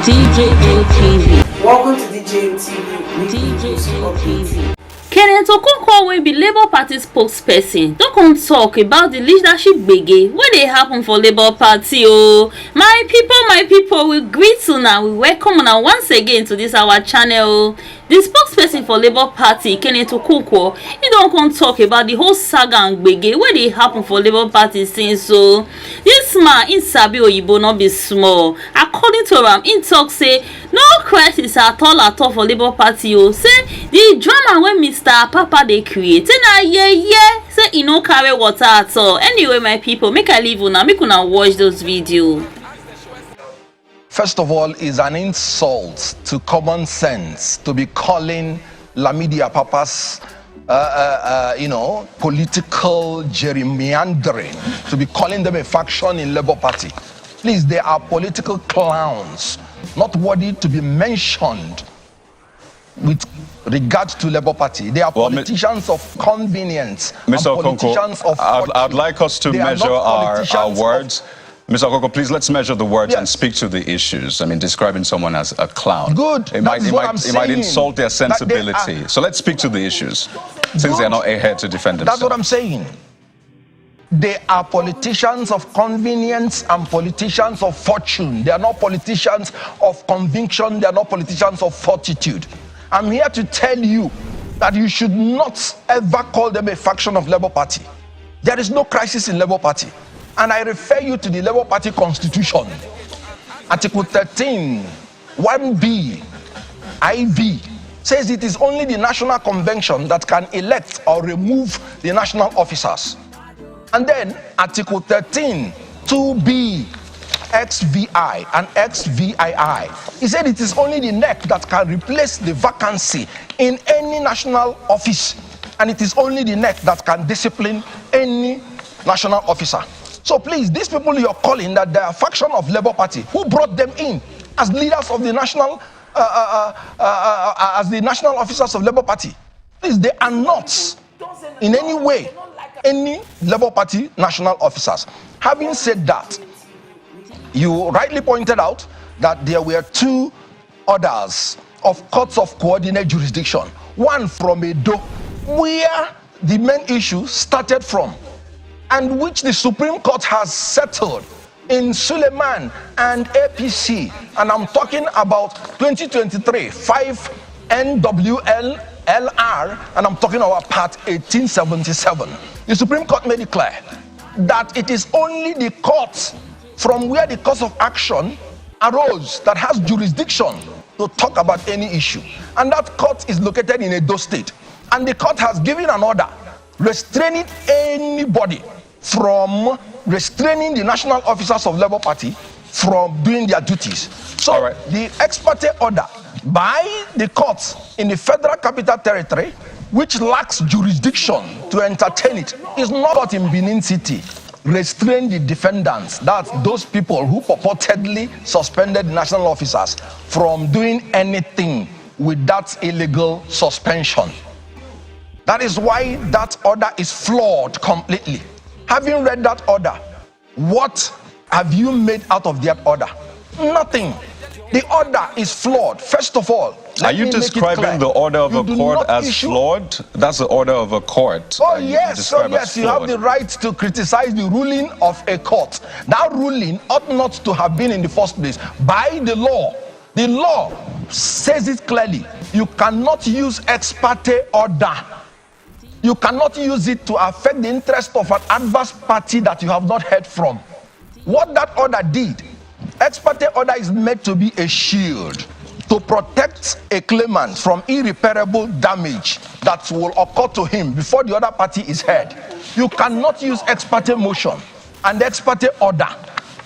TV. Welcome to TV. Kenneth Okonkwo will be Labour Party spokesperson. Don't come talk about the leadership gbege wey dey happen for Labour Party. Oh, my people, we greet you now. We welcome you once again to this our channel. The spokesperson for Labour Party, Kenneth Okonkwo, he don't come talk about the whole saga and gbege wey dey happen for Labour Party since. So this man in sabi oyibo not be small. According to him, he talk say no crisis at all for Labour Party. Oh, say the drama wey Mr. Papa dey create na say e no carry water at all. Anyway, my people, make I leave una, make una watch those videos. First of all, is an insult to common sense to be calling Lamidi Papa's political gerrymandering, to be calling them a faction in Labour Party. Please, they are political clowns, not worthy to be mentioned with regard to Labour Party. They are politicians of convenience. Mr. Okonkwo, I'd like us to measure our words. Mr. Okonkwo, please, let's measure the words and speak to the issues. I mean, describing someone as a clown. Good. It might insult their sensibility. So let's speak to the issues, since they're not here to defend themselves. That's what I'm saying. They are politicians of convenience and politicians of fortune. They are not politicians of conviction. They are not politicians of fortitude. I'm here to tell you that you should not ever call them a faction of Labour Party. There is no crisis in Labour Party. And I refer you to the Labour Party Constitution. Article 13, 1B, IV, says it is only the National Convention that can elect or remove the national officers. And then Article 13, 2B, XVI and XVII. He said it is only the NEC that can replace the vacancy in any national office. And it is only the NEC that can discipline any national officer. So please, these people you're calling that they are a faction of Labour Party, who brought them in as leaders of the national, as the national officers of Labour Party? Please, they are not in any way any Labour Party national officers. Having said that, you rightly pointed out that there were two orders of courts of coordinate jurisdiction. One from Edo, where the main issue started from, and which the Supreme Court has settled in Suleiman and APC. And I'm talking about 2023, 5 NWLLR, and I'm talking about Part 1877. The Supreme Court made it clear that it is only the court from where the cause of action arose that has jurisdiction to talk about any issue. And that court is located in Edo State. And the court has given an order restraining anybody from restraining the national officers of Labour Party from doing their duties. So the ex parte order by the courts in the Federal Capital Territory, which lacks jurisdiction to entertain it, is not in Benin City. Restrain the defendants, that's those people who purportedly suspended national officers, from doing anything with that illegal suspension. That is why that order is flawed completely. Having read that order, what have you made out of that order? Nothing. The order is flawed. First of all, are you describing the order of a court as flawed? That's the order of a court. Oh yes, you have the right to criticize the ruling of a court. That ruling ought not to have been in the first place. By the law, the law says it clearly. You cannot use ex parte order. You cannot use it to affect the interest of an adverse party that you have not heard from. What that order did, ex parte order is meant to be a shield to protect a claimant from irreparable damage that will occur to him before the other party is heard. You cannot use ex parte motion and ex parte order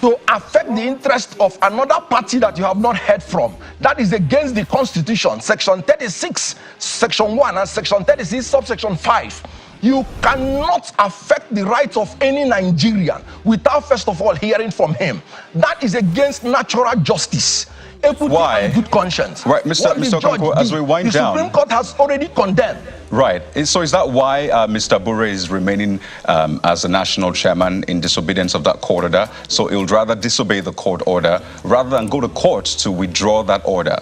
to affect the interest of another party that you have not heard from. That is against the Constitution, Section 36, Section 1, and Section 36, Subsection 5. You cannot affect the rights of any Nigerian without first of all hearing from him. That is against natural justice. equity and good conscience. Right, Mr. Okonkwo, as we wind down, the Supreme Court has already condemned. Right. So is that why Mr. Bure is remaining as the national chairman in disobedience of that court order? So he'll rather disobey the court order rather than go to court to withdraw that order?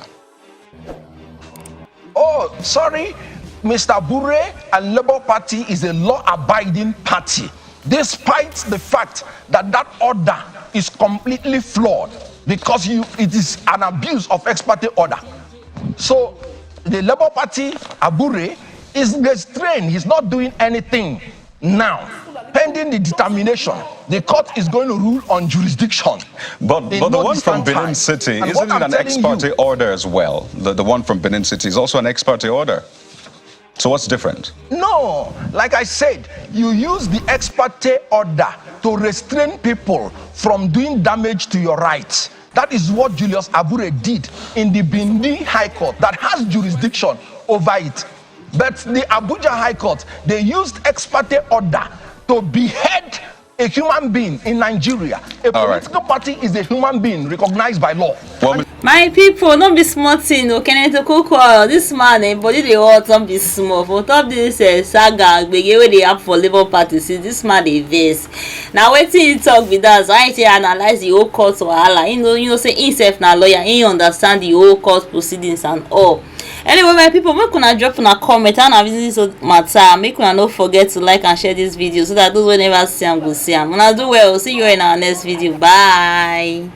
Oh, sorry. Mr. Bure and Labour Party is a law-abiding party, despite the fact that that order is completely flawed because it is an abuse of ex parte order. So the Labour Party, Abure, is restrained. He's not doing anything now. Pending the determination, the court is going to rule on jurisdiction. But the one from Benin City, isn't it an ex parte order as well? The one from Benin City is also an ex parte order. So what's different? No, like I said, you use the ex parte order to restrain people from doing damage to your rights. That is what Julius Abure did in the Bindi High Court that has jurisdiction over it. But the Abuja High Court, they used ex parte order to behead a human being in Nigeria. A political party is a human being recognized by law. Well, my people, not be smart thing. No, Kenneth Okonkwo, this man, body they all don't be small. For top this saga, gbeke wey they have for Labour Party, see this man dey vex. Now wetin he talk with us? Why he analyze the whole court wahala? You know, say himself na lawyer, he understand the whole court proceedings and all. Anyway, my people, make una drop una comment and na visit this matter. Make una no forget to like and share this video so that those who never see am go see am. Una do well. See you in our next video. Bye.